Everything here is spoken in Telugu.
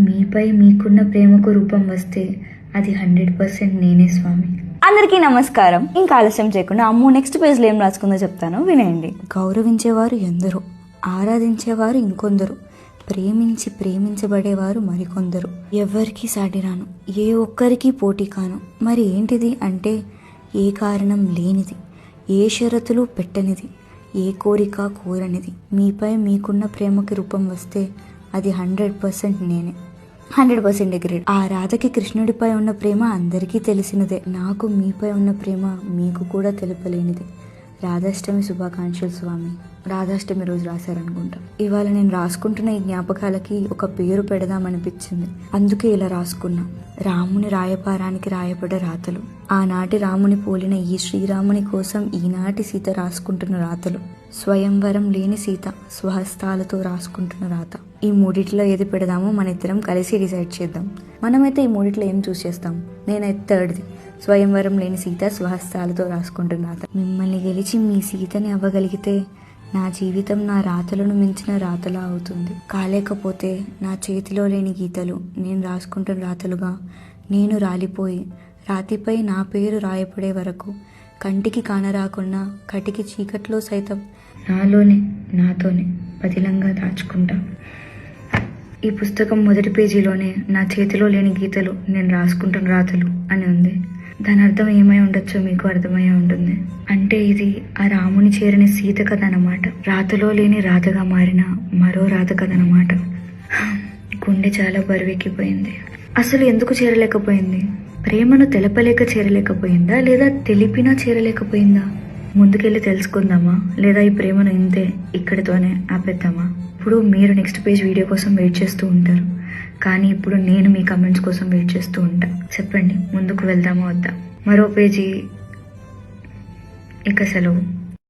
మీపై మీకున్న ప్రేమకు రూపం వస్తే అది 100% నేనే స్వామి. అందరికీ నమస్కారం. ఇంకా ఆలస్యం చేయకుండా అమ్ము నెక్స్ట్ పేజ్లో ఏం రాసుకుందో చెప్తాను, వినేయండి. గౌరవించేవారు ఎందరో, ఆరాధించేవారు ఇంకొందరు, ప్రేమించబడేవారు మరికొందరు. ఎవరికి సాటిరాను, ఏ ఒక్కరికి పోటీ కాను. మరి ఏంటిది అంటే, ఏ కారణం లేనిది, ఏ షరతులు పెట్టనిది, ఏ కోరిక కోరనిది. మీపై మీకున్న ప్రేమకి రూపం వస్తే అది 100% నేనే. 100% అగ్రీడ్. ఆ రాధకి కృష్ణుడిపై ఉన్న ప్రేమ అందరికీ తెలిసినదే. నాకు మీపై ఉన్న ప్రేమ మీకు కూడా తెలుపలేనిది. రాధాష్టమి శుభాకాంక్షలు స్వామి. రాధాష్టమి రోజు రాశారనుకుంటా. ఇవాళ నేను రాసుకుంటున్న ఈ జ్ఞాపకాలకి ఒక పేరు పెడదామనిపించింది, అందుకే ఇలా రాసుకున్నా. రాముని రాయపారానికి రాయబడ్డ రాతలు. ఆనాటి రాముని పోలిన ఈ శ్రీరాముని కోసం ఈనాటి సీత రాసుకుంటున్న రాతలు. స్వయంవరం లేని సీత స్వహస్తాలతో రాసుకుంటున్న రాత. ఈ మూడిట్లో ఏది పెడదామో మన ఇద్దరం కలిసి డిసైడ్ చేద్దాం. మనమైతే ఈ మూడిట్లో ఏం చూస్ చేస్తాం? నేనైతే థర్డ్ది, స్వయంవరం లేని సీత స్వహస్తాలతో రాసుకుంటున్న రాత. మిమ్మల్ని గెలిచి మీ సీతని అవ్వగలిగితే నా జీవితం నా రాతలను మించిన రాతలా అవుతుంది. కాలేకపోతే నా చేతిలో లేని గీతలు నేను రాసుకుంటున్న రాతలుగా నేను రాలిపోయి రాతిపై నా పేరు రాయపడే వరకు కంటికి కానరాకున్నా కటికి చీకట్లో సైతం నాతోనే పదిలంగా దాచుకుంటా. ఈ పుస్తకం మొదటి పేజీలోనే నా చేతిలో లేని గీతలు నేను రాసుకుంటున్న రాతలు అని ఉంది. దాని అర్థం ఏమై ఉండొచ్చో మీకు అర్థమయ్యే ఉంటుంది. అంటే ఇది ఆ రాముని చేరని సీత కథ అన్నమాట. రాతలో లేని రాతగా మారిన మరో రాత కథ అన్నమాట. గుండె చాలా బరువెక్కిపోయింది. అసలు ఎందుకు చేరలేకపోయింది? ప్రేమను తెలపలేక చేరలేకపోయిందా, లేదా తెలిపినా చేరలేకపోయిందా? ముందుకెళ్ళి తెలుసుకుందామా, లేదా ఈ ప్రేమను ఇంతే ఇక్కడితోనే ఆపేద్దామా? ఇప్పుడు మీరు నెక్స్ట్ పేజ్ వీడియో కోసం వెయిట్ చేస్తూ ఉంటారు, కానీ ఇప్పుడు నేను మీ కమెంట్స్ కోసం వెయిట్ చేస్తూ ఉంటా. చెప్పండి, ముందుకు వెళ్దామా వద్దా? మరో పేజీ ఇక సెలవు.